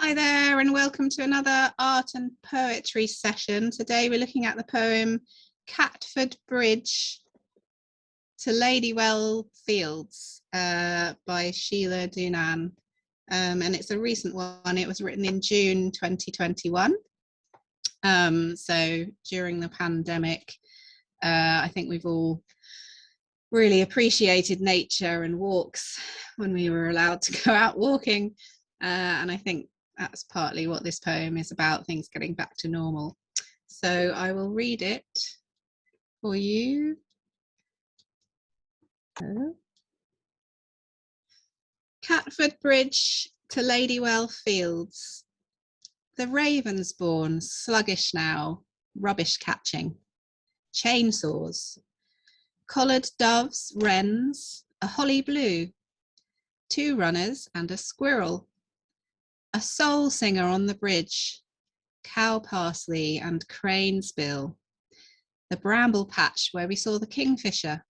Hi there and welcome to another art and poetry session. Today we're looking at the poem Catford Bridge to Ladywell Fields by Shelagh Doonan. And it's a recent one. It was written in June 2021. So during the pandemic, I think we've all really appreciated nature and walks when we were allowed to go out walking. And I think that's partly what this poem is about, things getting back to normal. So I will read it for you. Catford Bridge to Ladywell Fields. The Ravensbourne, sluggish now, rubbish catching. Chainsaws. Collared doves, wrens, a holly blue. 2 runners and a squirrel. A soul singer on the bridge, cow parsley and crane's bill. The bramble patch where we saw the kingfisher.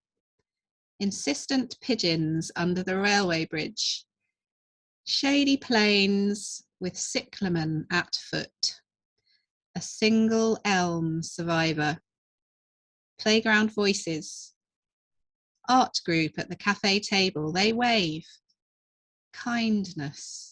Insistent pigeons under the railway bridge. Shady plains with cyclamen at foot. A single elm survivor. Playground voices. Art group at the cafe table, they wave. Kindness.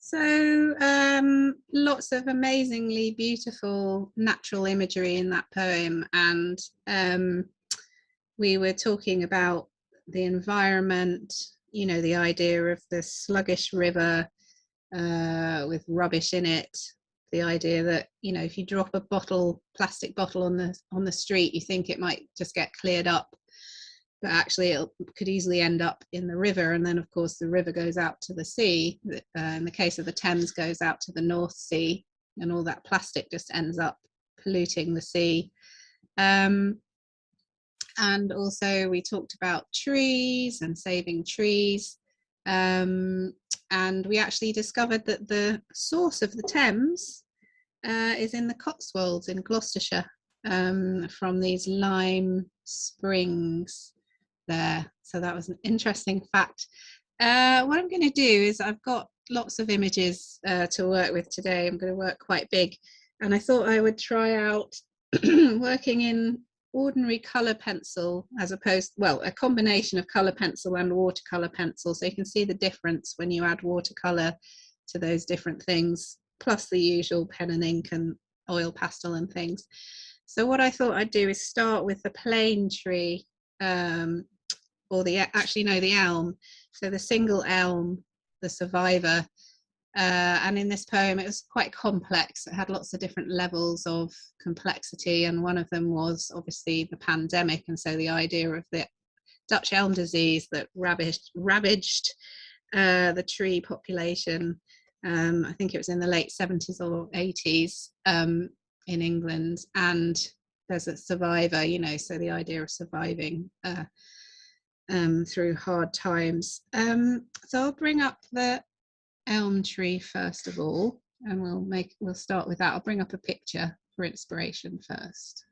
So lots of amazingly beautiful natural imagery in that poem, and we were talking about the environment, you know, the idea of the sluggish river with rubbish in it, the idea that, you know, if you drop a plastic bottle on the street, you think it might just get cleared up, but actually it could easily end up in the river, and then of course the river goes out to the sea. In the case of the Thames, goes out to the North Sea, and all that plastic just ends up polluting the sea. And also we talked about trees and saving trees, and we actually discovered that the source of the Thames is in the Cotswolds in Gloucestershire, from these lime springs there. So that was an interesting fact. What I'm going to do is, I've got lots of images to work with today. I'm going to work quite big, and I thought I would try out working in ordinary colour pencil, as opposed, well, a combination of colour pencil and watercolour pencil, so you can see the difference when you add watercolour to those different things, plus the usual pen and ink and oil pastel and things. So what I thought I'd do is start with the plane tree, or the elm. So the single elm, the survivor. And in this poem, it was quite complex. It had lots of different levels of complexity, and one of them was obviously the pandemic, and so the idea of the Dutch elm disease that ravaged the tree population. I think it was in the late 70s or 80s in England, and there's a survivor, you know, so the idea of surviving through hard times. So I'll bring up the elm tree first of all, and we'll start with that. I'll bring up a picture for inspiration first.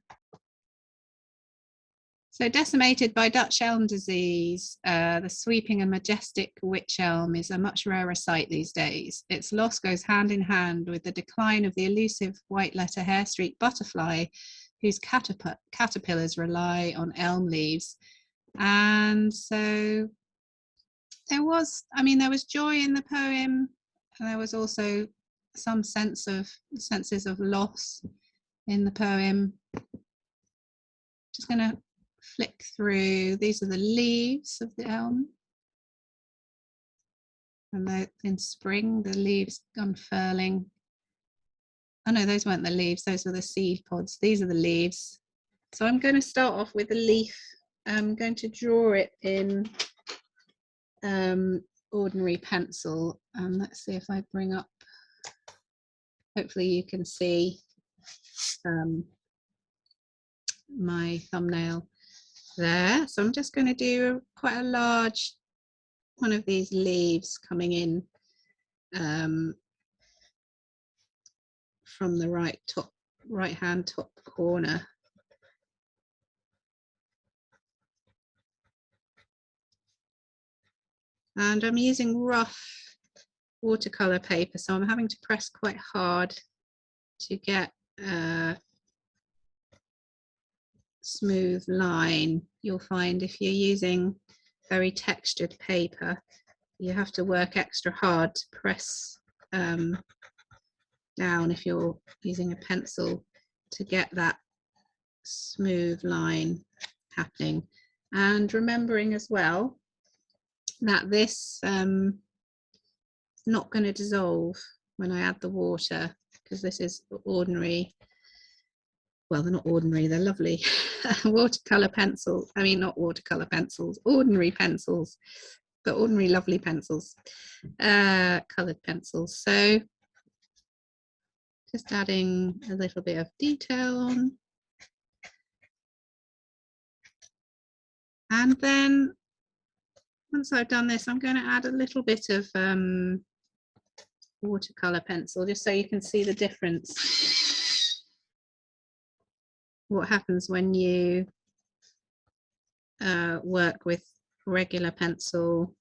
So decimated by Dutch elm disease, the sweeping and majestic wych elm is a much rarer sight these days. Its loss goes hand in hand with the decline of the elusive white letter hair streak butterfly, whose caterpillars rely on elm leaves. And so there was joy in the poem, and there was also some senses of loss in the poem. Just going to flick through. These are the leaves of the elm, and in spring the leaves unfurling. Oh no, those weren't the leaves, those were the seed pods. These are the leaves. So I'm going to start off with a leaf. I'm going to draw it in ordinary pencil, and let's see if I bring up, hopefully you can see my thumbnail there. So I'm just going to do quite a large one of these leaves coming in from the right hand top corner. And I'm using rough watercolour paper, so I'm having to press quite hard to get a smooth line. You'll find if you're using very textured paper, you have to work extra hard to press down if you're using a pencil to get that smooth line happening. And remembering as well that this is not going to dissolve when I add the water, because this is ordinary, well, they're not ordinary, they're lovely watercolour pencils. I mean, not watercolour pencils, ordinary pencils, but ordinary lovely pencils, coloured pencils. So just adding a little bit of detail on. And then once I've done this, I'm going to add a little bit of watercolour pencil, just so you can see the difference. What happens when you work with regular pencil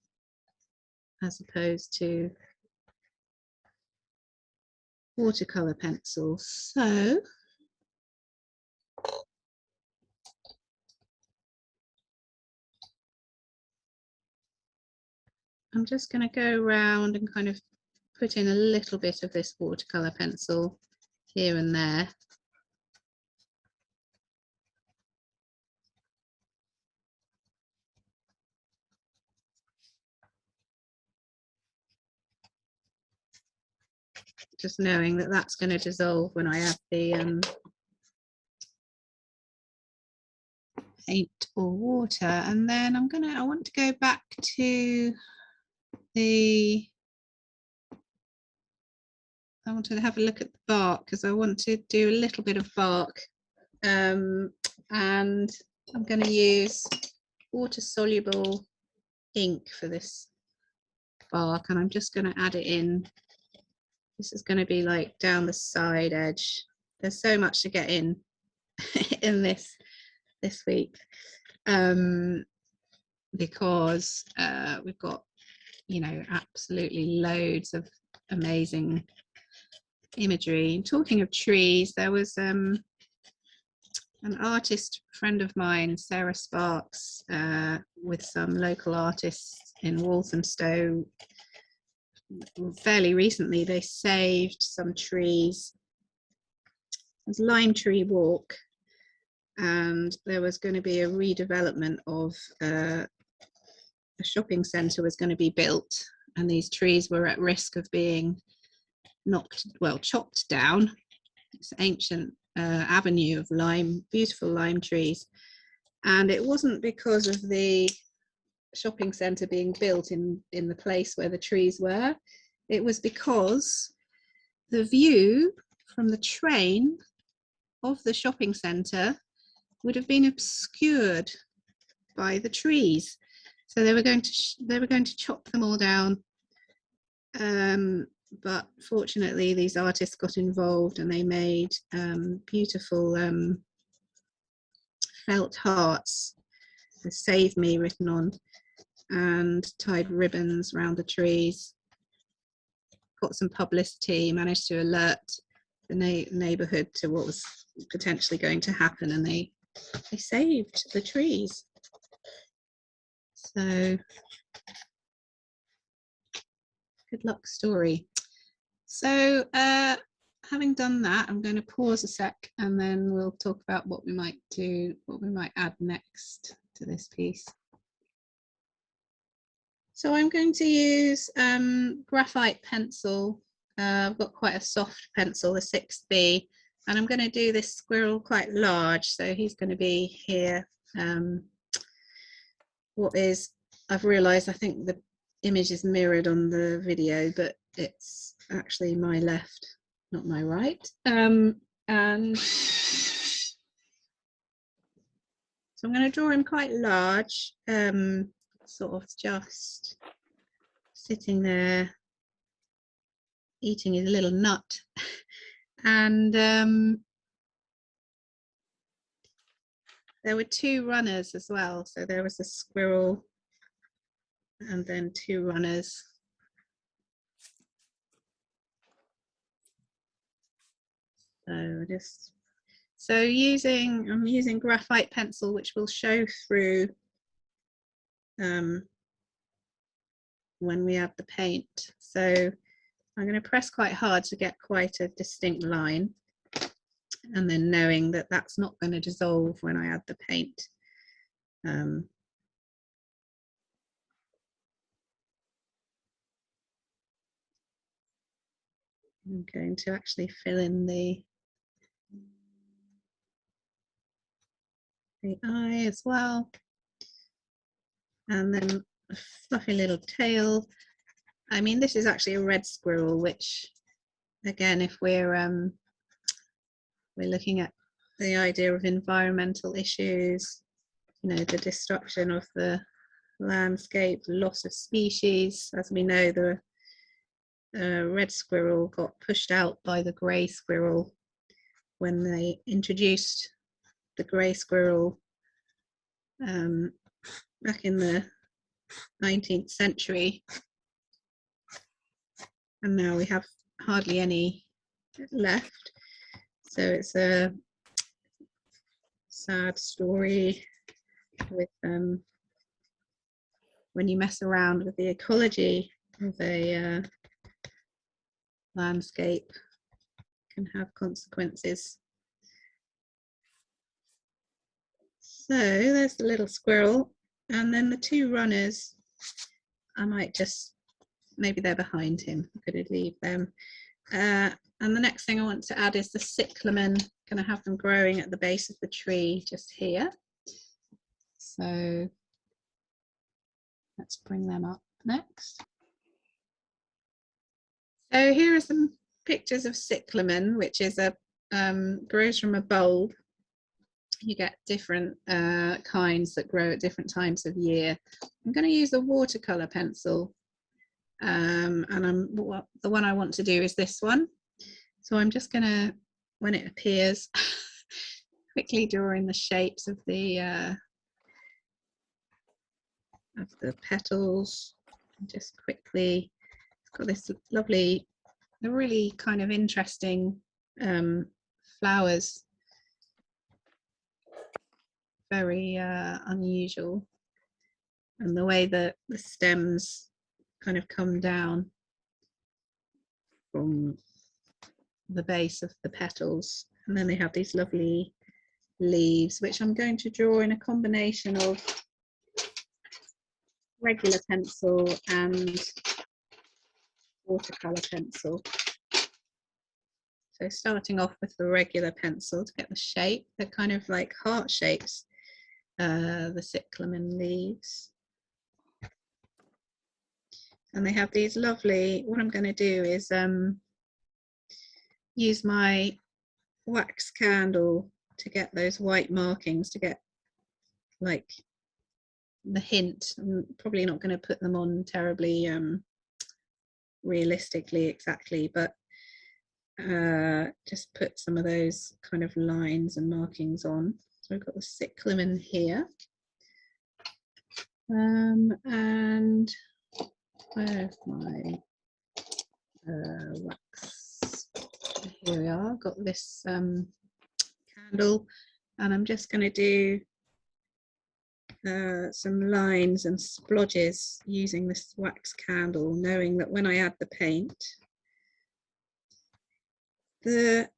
as opposed to watercolour pencil. So I'm just going to go around and kind of put in a little bit of this watercolour pencil here and there. Just knowing that that's going to dissolve when I add the paint or water. And then I want to go back to I want to have a look at the bark, because I want to do a little bit of bark, and I'm going to use water soluble ink for this bark, and I'm just going to add it in. This is going to be like down the side edge. There's so much to get in in this week, because we've got, you know, absolutely loads of amazing imagery. Talking of trees, there was an artist friend of mine, Sarah Sparks, with some local artists in Walthamstow. Fairly recently, they saved some trees. It was Lime Tree Walk, and there was going to be a redevelopment of a shopping centre was going to be built, and these trees were at risk of being chopped down. It's an ancient avenue of beautiful lime trees, and it wasn't because of the shopping centre being built in the place where the trees were. It was because the view from the train of the shopping centre would have been obscured by the trees, so they were going to chop them all down. But fortunately, these artists got involved, and they made beautiful felt hearts with "Save Me" written on, and tied ribbons around the trees. Got some publicity, managed to alert the neighbourhood to what was potentially going to happen, and they saved the trees. So good luck story. So having done that, I'm going to pause a sec, and then we'll talk about what we might do, what we might add next to this piece. So I'm going to use graphite pencil. I've got quite a soft pencil, the 6B, and I'm going to do this squirrel quite large, so he's going to be here. I've realised, I think the image is mirrored on the video, but it's actually my left, not my right. And so I'm going to draw him quite large, sort of just sitting there eating his little nut. And there were two runners as well. So there was a squirrel and then 2 runners. So I'm using graphite pencil, which will show through when we add the paint. So I'm going to press quite hard to get quite a distinct line, and then knowing that that's not going to dissolve when I add the paint. I'm going to actually fill in the eye as well, and then a fluffy little tail. I mean, this is actually a red squirrel, which again, if we're looking at the idea of environmental issues, you know, the destruction of the landscape, loss of species. As we know, the red squirrel got pushed out by the grey squirrel when they introduced the grey squirrel back in the 19th century, and now we have hardly any left. So it's a sad story with when you mess around with the ecology of a landscape, can have consequences. So there's the little squirrel, and then the 2 runners, I might just, maybe they're behind him, I'm going to leave them. And the next thing I want to add is the cyclamen. I'm going to have them growing at the base of the tree just here. So let's bring them up next. So here are some pictures of cyclamen, which is a grows from a bulb. You get different kinds that grow at different times of year. I'm going to use a watercolour pencil, and the one I want to do is this one. So I'm just going to, when it appears, quickly draw in the shapes of the petals. Just quickly, it's got this lovely, really kind of interesting flowers. Very unusual, and the way that the stems kind of come down from the base of the petals, and then they have these lovely leaves, which I'm going to draw in a combination of regular pencil and watercolor pencil. So starting off with the regular pencil to get the shape, they're kind of like heart shapes, the cyclamen leaves. And they have these lovely, what I'm going to do is use my wax candle to get those white markings, to get like the hint. I'm probably not going to put them on terribly realistically exactly, but just put some of those kind of lines and markings on. So I've got the cyclamen here, and where's my wax? Here we are. I've got this candle, and I'm just going to do some lines and splodges using this wax candle, knowing that when I add the paint, the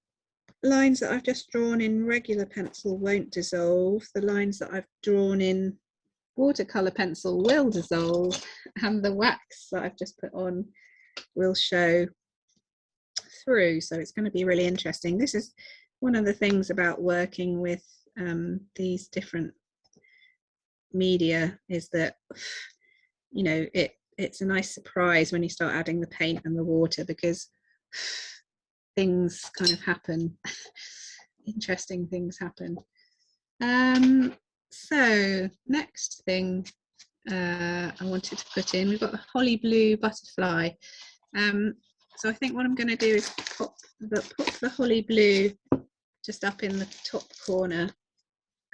lines that I've just drawn in regular pencil won't dissolve. The lines that I've drawn in watercolor pencil will dissolve, and the wax that I've just put on will show through. So it's going to be really interesting. This is one of the things about working with these different media, is that, you know, it's a nice surprise when you start adding the paint and the water, because things kind of happen. Interesting things happen. So next thing I wanted to put in, we've got the holly blue butterfly. So I think what I'm going to do is put the holly blue just up in the top corner.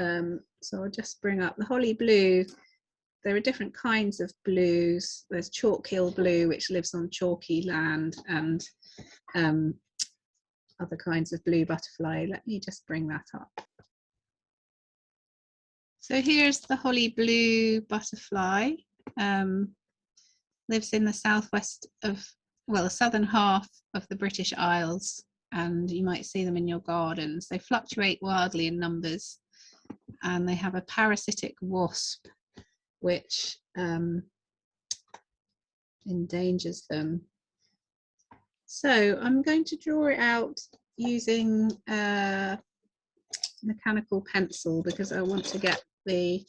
So I'll just bring up the holly blue, there are different kinds of blues. There's chalk hill blue, which lives on chalky land, and other kinds of blue butterfly. Let me just bring that up. So here's the holly blue butterfly. Lives in the southwest of, well, the southern half of the British Isles, and you might see them in your gardens. They fluctuate wildly in numbers, and they have a parasitic wasp which endangers them. So I'm going to draw it out using a mechanical pencil, because I want to get I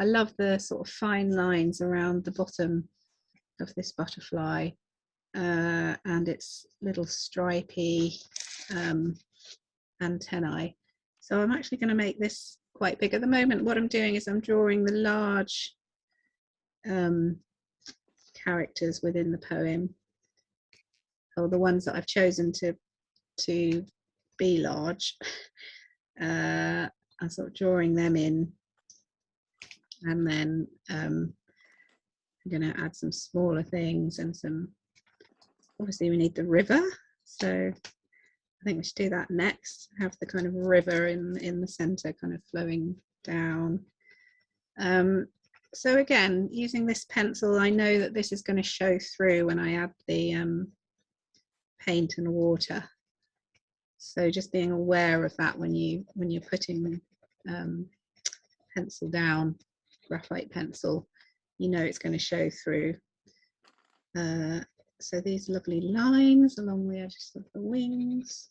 love the sort of fine lines around the bottom of this butterfly and its little stripy antennae. So I'm actually going to make this quite big. At the moment, what I'm doing is I'm drawing the large characters within the poem, or the ones that I've chosen to be large. I'm sort of drawing them in, and then I'm going to add some smaller things and some, obviously we need the river, so I think we should do that next. Have the kind of river in the center kind of flowing down. So again, using this pencil, I know that this is going to show through when I add the paint and water. So just being aware of that when you're putting pencil down, graphite pencil, you know it's going to show through. So these lovely lines along the edges of the wings.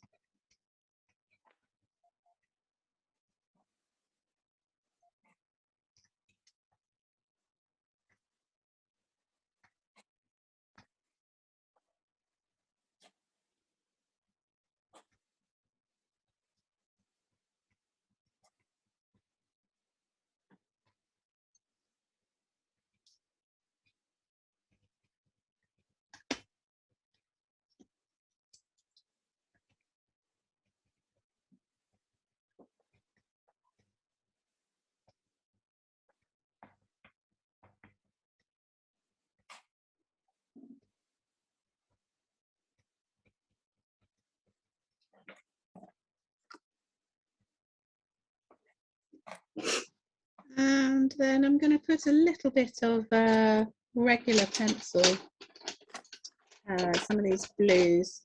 And then I'm going to put a little bit of regular pencil, some of these blues,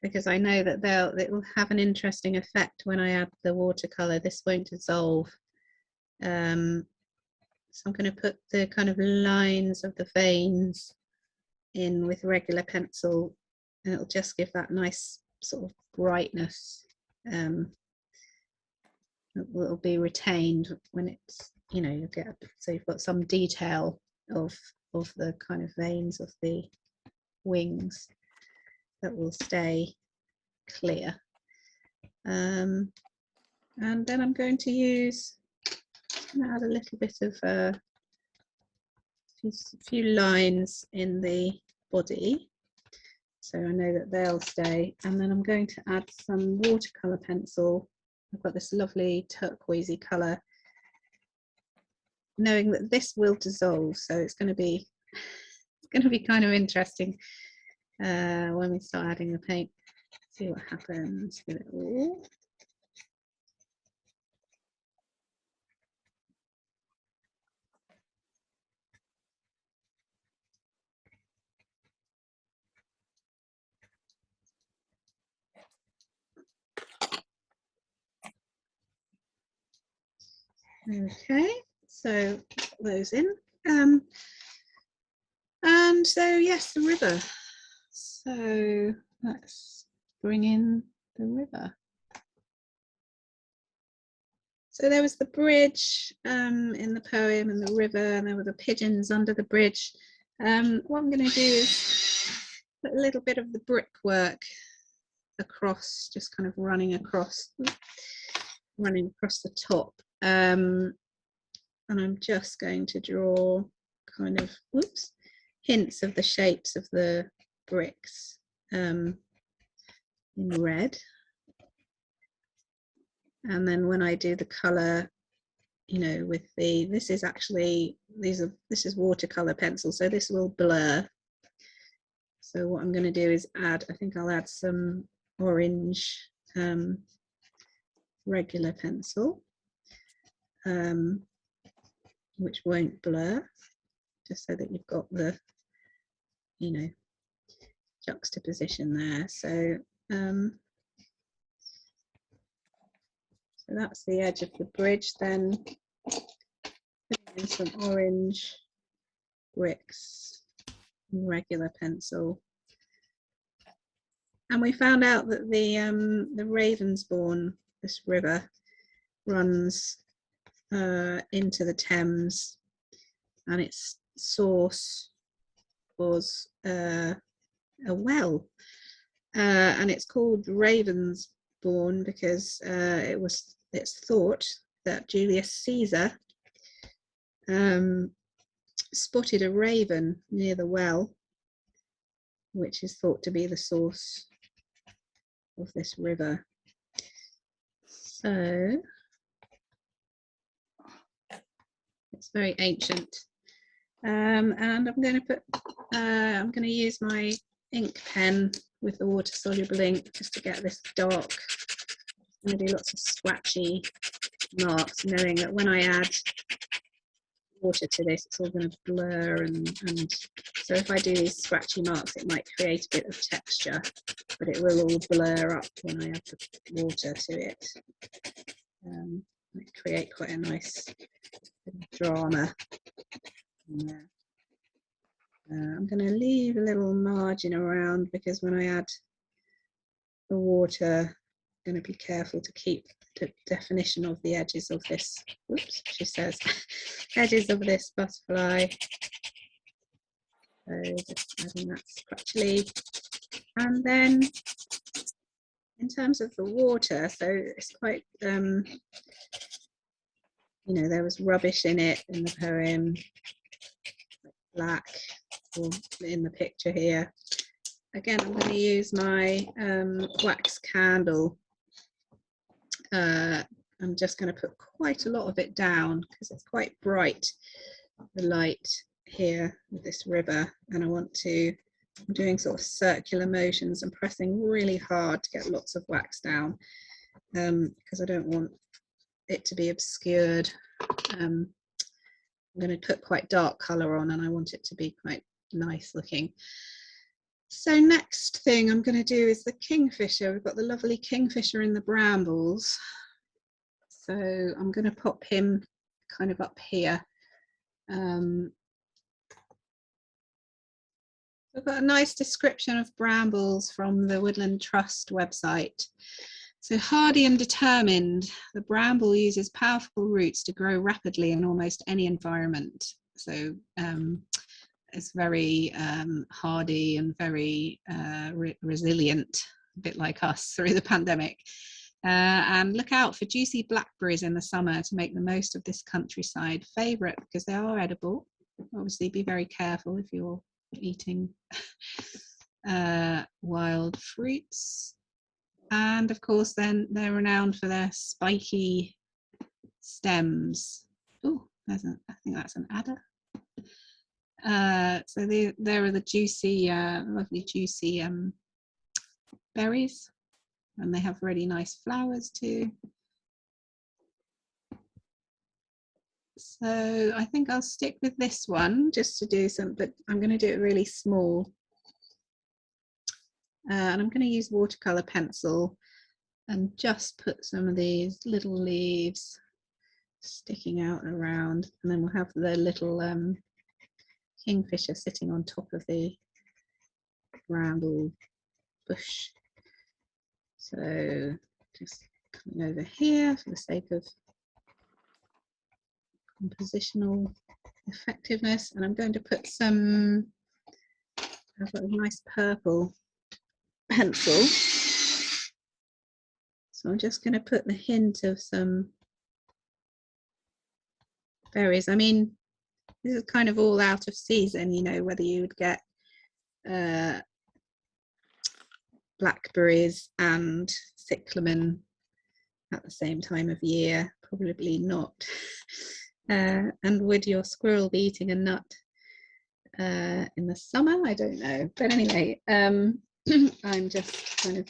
because I know that it will have an interesting effect when I add the watercolour. This won't dissolve. So I'm going to put the kind of lines of the veins in with regular pencil, and it'll just give that nice sort of brightness. Will be retained when it's, you know, you get, so you've got some detail of the kind of veins of the wings that will stay clear. And then I'm going to add a little bit of a few lines in the body, so I know that they'll stay. And then I'm going to add some watercolor pencil. I've got this lovely turquoisey color, knowing that this will dissolve, so it's going to be kind of interesting when we start adding the paint. See what happens with it all. Okay, so put those in. And so yes, the river. So let's bring in the river. So there was the bridge in the poem, and the river, and there were the pigeons under the bridge. What I'm going to do is put a little bit of the brickwork across, just kind of running across the top. And I'm just going to draw kind of, whoops, hints of the shapes of the bricks in red. And then when I do the colour, you know, with the, this is actually, this is watercolor pencil, so this will blur. So what I'm going to do is add, I think I'll add some orange regular pencil, which won't blur, just so that you've got the, you know, juxtaposition there. So so that's the edge of the bridge. Then putting in some orange bricks, regular pencil. And we found out that the Ravensbourne, this river, runs into the Thames, and its source was a well, and it's called Ravensbourne because it's thought that Julius Caesar spotted a raven near the well, which is thought to be the source of this river. So it's very ancient, and I'm going to use my ink pen with the water soluble ink just to get this dark. I'm going to do lots of scratchy marks, knowing that when I add water to this, it's all going to blur, and so if I do these scratchy marks, it might create a bit of texture, but it will all blur up when I add the water to it. It create quite a nice bit of drama in there. I'm going to leave a little margin around because when I add the water, I'm going to be careful to keep the definition of the edges of this, oops, she says, edges of this butterfly. So just adding that scratchily. And then in terms of the water, so it's quite, you know, there was rubbish in it in the poem, like black, or in the picture here. Again, I'm going to use my wax candle. I'm just going to put quite a lot of it down because it's quite bright, the light here with this river, and I'm doing sort of circular motions and pressing really hard to get lots of wax down because I don't want it to be obscured. I'm going to put quite dark colour on, and I want it to be quite nice looking. So next thing I'm going to do is the kingfisher. We've got the lovely kingfisher in the brambles. So I'm going to pop him kind of up here. I've got a nice description of brambles from the Woodland Trust website. So hardy and determined, the bramble uses powerful roots to grow rapidly in almost any environment. So it's very hardy and very resilient, a bit like us through the pandemic. And look out for juicy blackberries in the summer to make the most of this countryside favourite because they are edible. Obviously be very careful if you're eating wild fruits. And of course then they're renowned for their spiky stems. Oh, I think that's an adder. So there are the juicy, lovely juicy berries, and they have really nice flowers too. So I think I'll stick with this one just to do some, but I'm going to do it really small. And I'm going to use watercolor pencil and just put some of these little leaves sticking out around, and then we'll have the little kingfisher sitting on top of the bramble bush. So just coming over here for the sake of compositional effectiveness, and I'm going to put some, I've got a nice purple pencil, so I'm just going to put the hint of some berries. I mean, this is kind of all out of season, you know, whether you would get blackberries and cyclamen at the same time of year, probably not. And would your squirrel be eating a nut in the summer? I don't know. But anyway, I'm just kind of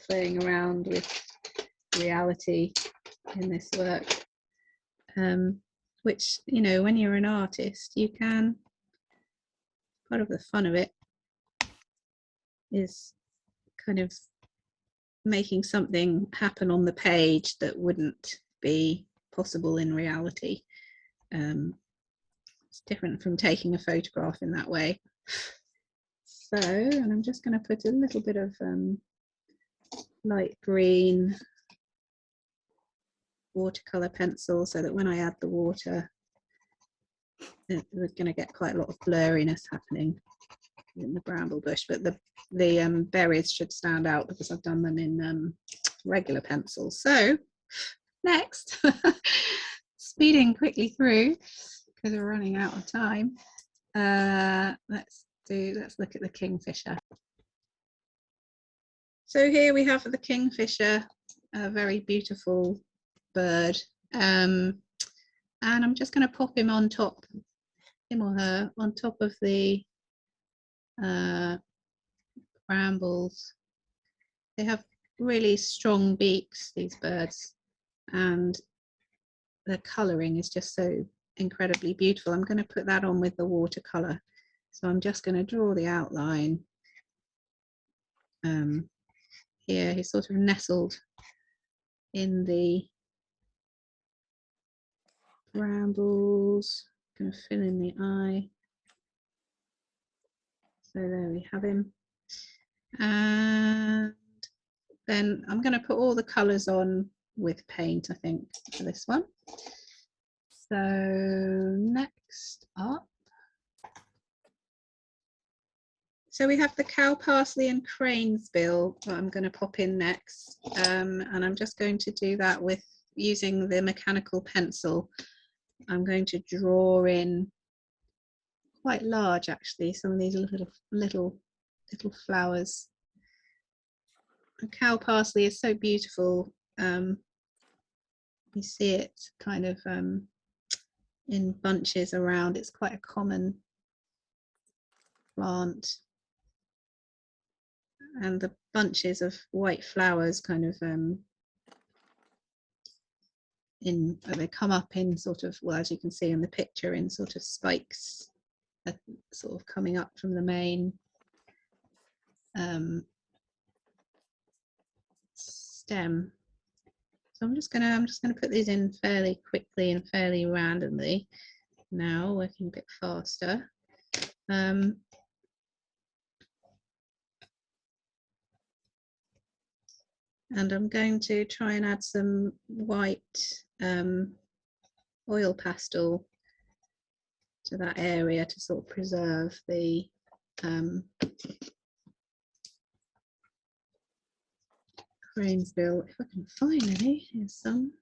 playing around with reality in this work, which, you know, when you're an artist, you can, part of the fun of it is kind of making something happen on the page that wouldn't be possible in reality. It's different from taking a photograph in that way. So, and I'm just going to put a little bit of light green watercolour pencil so that when I add the water, we're going to get quite a lot of blurriness happening in the bramble bush, but the berries should stand out because I've done them in regular pencils. So next, speeding quickly through because we're running out of time, let's look at the kingfisher. So here we have the kingfisher, a very beautiful bird, and I'm just going to pop him on top, him or her, on top of the brambles. They have really strong beaks, these birds, and the colouring is just so incredibly beautiful. I'm going to put that on with the watercolour. So I'm just going to draw the outline. Here he's sort of nestled in the brambles. Going to fill in the eye. So there we have him. And then I'm going to put all the colours on with paint, I think, for this one. So next up, so we have the cow parsley and crane's bill that I'm going to pop in next, and I'm just going to do that with using the mechanical pencil. I'm going to draw in quite large, actually, some of these little flowers. The cow parsley is so beautiful. You see it kind of in bunches around. It's quite a common plant, and the bunches of white flowers kind of they come up in sort of, well, as you can see in the picture, in sort of spikes, sort of coming up from the main stem. So I'm just gonna put these in fairly quickly and fairly randomly now, working a bit faster. And I'm going to try and add some white oil pastel to that area to sort of preserve the crane's bill. If I can find any, here's some.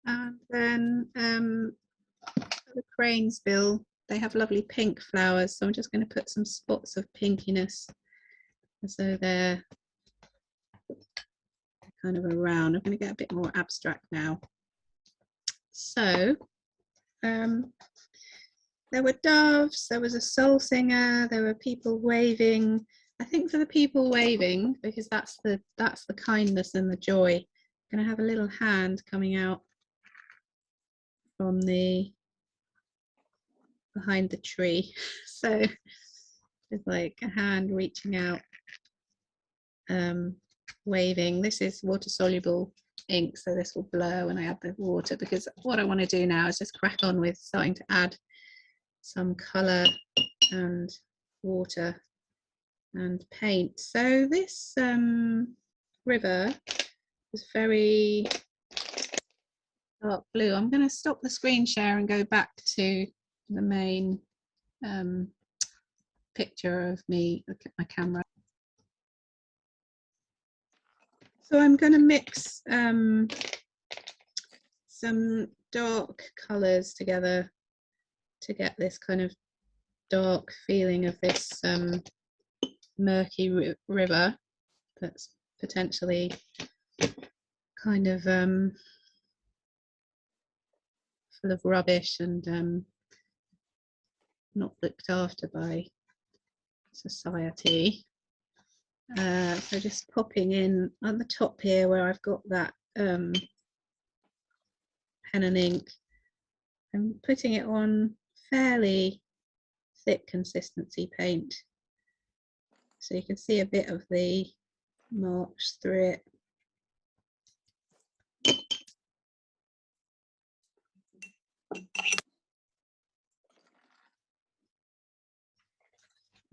And then the crane's bill, they have lovely pink flowers, so I'm just going to put some spots of pinkiness as though they're kind of around. I'm going to get a bit more abstract now. So there were doves, there was a soul singer, there were people waving. I think for the people waving, because that's the kindness and the joy, I'm going to have a little hand coming out from behind the tree. So it's like a hand reaching out, waving. This is water soluble ink, so this will blur when I add the water, because what I want to do now is just crack on with starting to add some colour and water and paint. So this river is very dark blue. I'm going to stop the screen share and go back to the main picture of me. Look at my camera. So I'm going to mix some dark colours together to get this kind of dark feeling of this murky river that's potentially kind of full of rubbish and not looked after by society. So just popping in on the top here where I've got that pen and ink, I'm putting it on fairly thick consistency paint, so you can see a bit of the marks through it.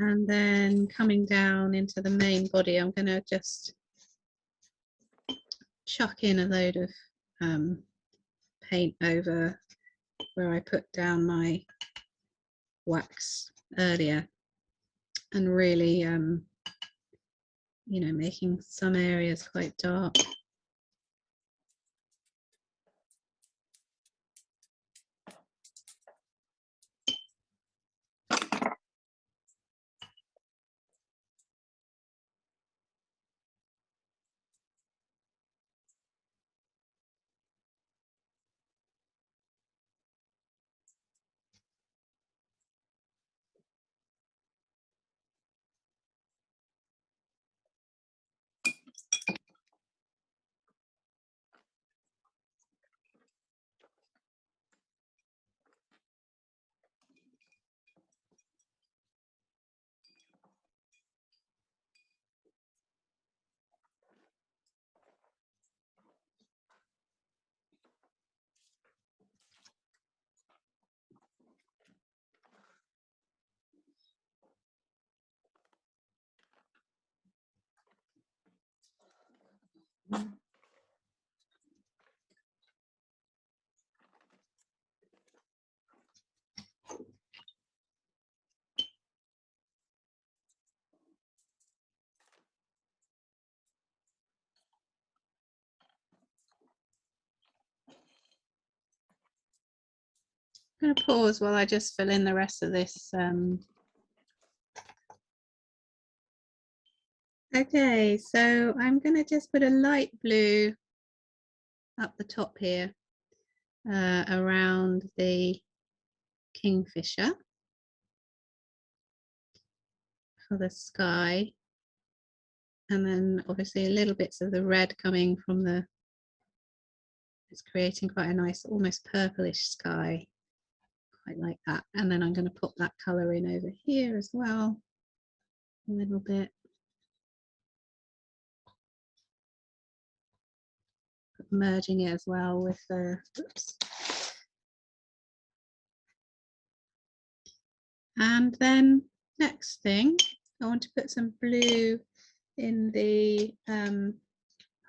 And then coming down into the main body, I'm going to just chuck in a load of paint over where I put down my wax earlier, and really, you know, making some areas quite dark. I'm going to pause while I just fill in the rest of this. Okay, so I'm going to just put a light blue up the top here around the kingfisher for the sky, and then obviously a little bits of the red coming from the, it's creating quite a nice almost purplish sky, quite like that. And then I'm going to put that colour in over here as well a little bit, merging it as well with the oops. And then next thing, I want to put some blue in the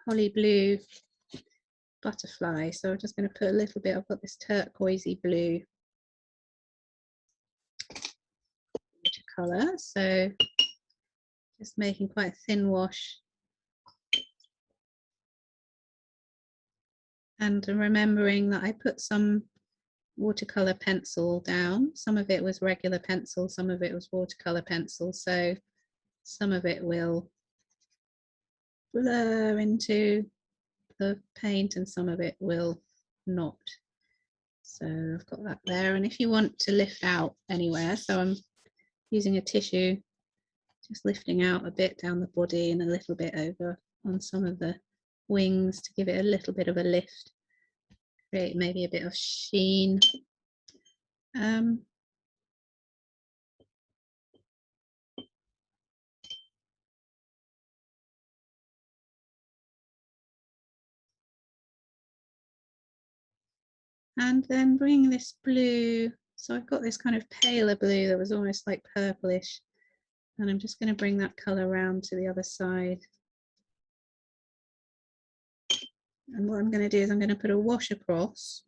holly blue butterfly. So I'm just going to put a little bit, I've got this turquoisey blue watercolour, so just making quite a thin wash. And remembering that I put some watercolour pencil down. Some of it was regular pencil, some of it was watercolour pencil, so some of it will blur into the paint and some of it will not. So I've got that there, and if you want to lift out anywhere, so I'm using a tissue, just lifting out a bit down the body and a little bit over on some of the wings to give it a little bit of a lift, create maybe a bit of sheen. And then bringing this blue, so I've got this kind of paler blue that was almost like purplish, and I'm just going to bring that colour around to the other side. And what I'm going to do is I'm going to put a wash across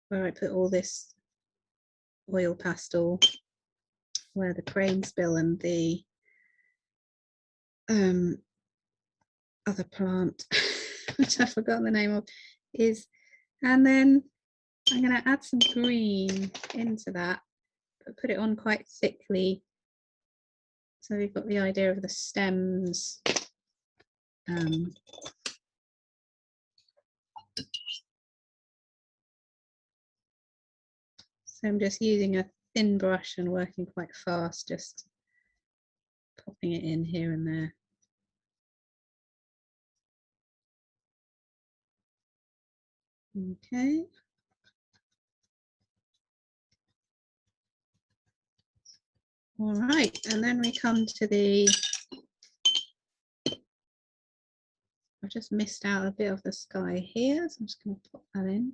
where I put all this oil pastel, where the crane spill and the other plant, which I've forgotten the name of, is, and then I'm going to add some green into that, but put it on quite thickly. So we've got the idea of the stems. So I'm just using a thin brush and working quite fast, just popping it in here and there. Okay. All right, and then we come to the, I've just missed out a bit of the sky here, so I'm just going to pop that in.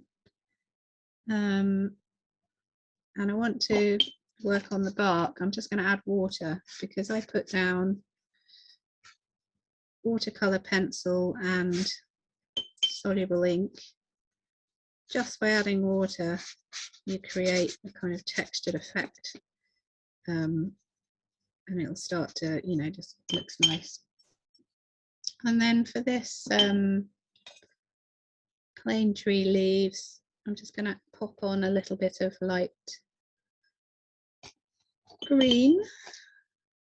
And I want to work on the bark. I'm just going to add water because I put down watercolour pencil and soluble ink. Just by adding water, you create a kind of textured effect, and it'll start to, you know, just looks nice. And then for this plane tree leaves, I'm just going to pop on a little bit of light green.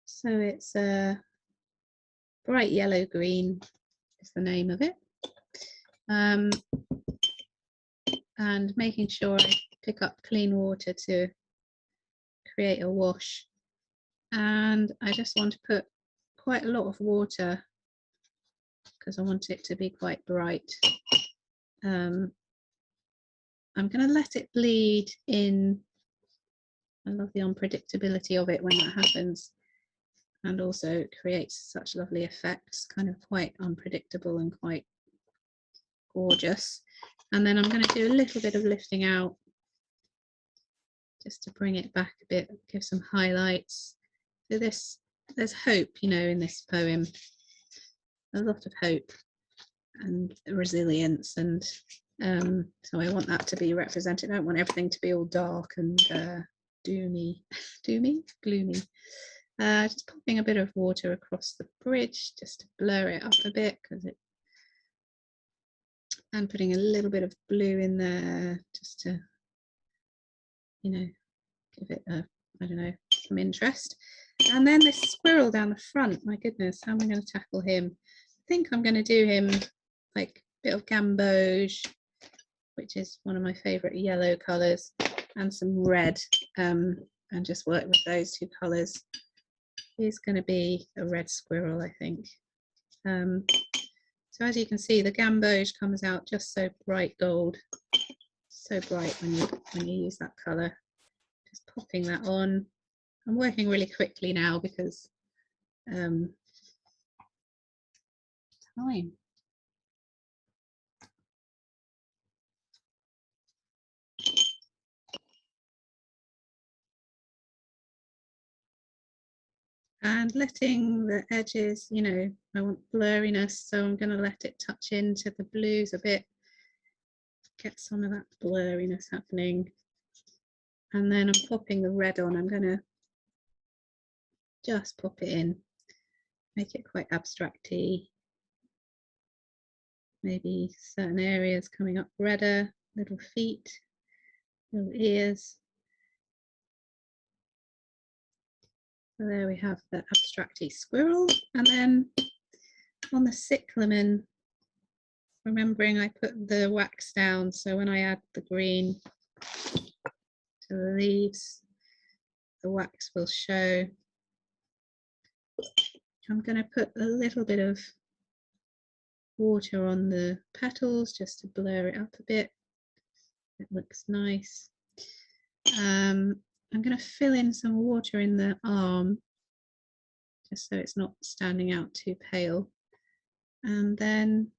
So it's a bright yellow green is the name of it. And making sure I pick up clean water to create a wash. And I just want to put quite a lot of water because I want it to be quite bright. I'm going to let it bleed in. I love the unpredictability of it when that happens, and also it creates such lovely effects, kind of quite unpredictable and quite gorgeous. And then I'm going to do a little bit of lifting out just to bring it back a bit, give some highlights. So this, there's hope, you know, in this poem. A lot of hope and resilience, and so I want that to be represented. I don't want everything to be all dark and gloomy. Just popping a bit of water across the bridge just to blur it up a bit, because it, and putting a little bit of blue in there just to, you know, give it a, I don't know, some interest. And then this squirrel down the front, my goodness, how am I going to tackle him? I think I'm going to do him like a bit of gamboge, which is one of my favourite yellow colours, and some red, and just work with those two colours. He's going to be a red squirrel, I think. So as you can see, the gamboge comes out just so bright gold, so bright when you use that colour. Just popping that on. I'm working really quickly now because time. And letting the edges, you know, I want blurriness, so I'm going to let it touch into the blues a bit, get some of that blurriness happening. And then I'm popping the red on. I'm going to just pop it in, make it quite abstract-y. Maybe certain areas coming up redder, little feet, little ears. So there we have the abstract-y squirrel. And then on the cyclamen, remembering I put the wax down, so when I add the green to the leaves, the wax will show. I'm going to put a little bit of water on the petals just to blur it up a bit. It looks nice. I'm going to fill in some water in the arm just so it's not standing out too pale. And then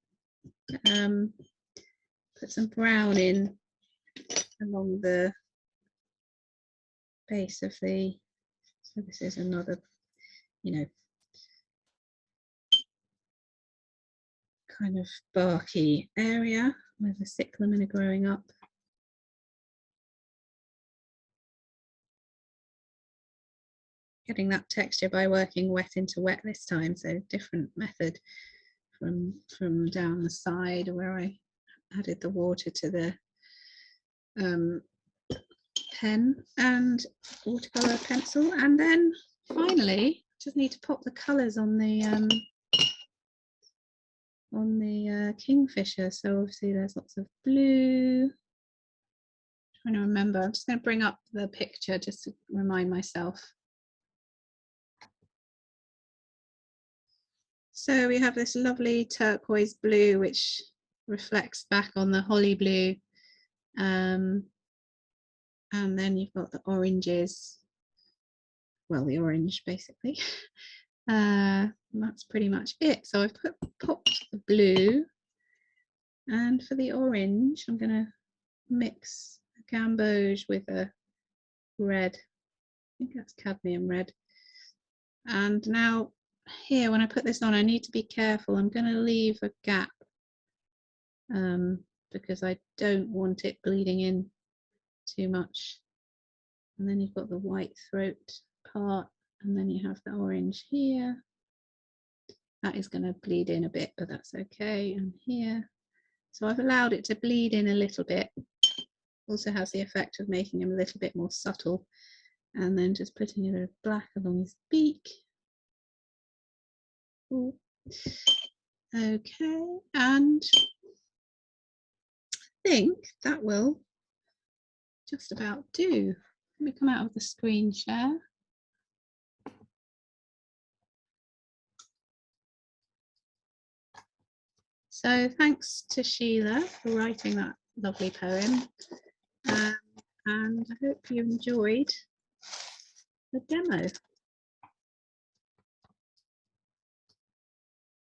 put some brown in along the base of the, so this is another, you know, kind of barky area where the cyclamen are growing up. Getting that texture by working wet into wet this time, so different method from down the side where I added the water to the pen and watercolor pencil. And then finally just need to pop the colors on the kingfisher. So obviously there's lots of blue. Trying to remember, I'm just going to bring up the picture just to remind myself. So we have this lovely turquoise blue which reflects back on the holly blue, and then you've got the oranges, well, the orange basically. That's pretty much it. So I've popped the blue, and for the orange I'm going to mix a gamboge with a red. I think that's cadmium red. And now here, when I put this on, I need to be careful. I'm going to leave a gap because I don't want it bleeding in too much. And then you've got the white throat part, and then you have the orange here. That is going to bleed in a bit, but that's okay. And here, so I've allowed it to bleed in a little bit. Also has the effect of making him a little bit more subtle. And then just putting a bit of black along his beak. Ooh. Okay, and I think that will just about do. Let me come out of the screen share. So thanks to Sheila for writing that lovely poem, and I hope you enjoyed the demo.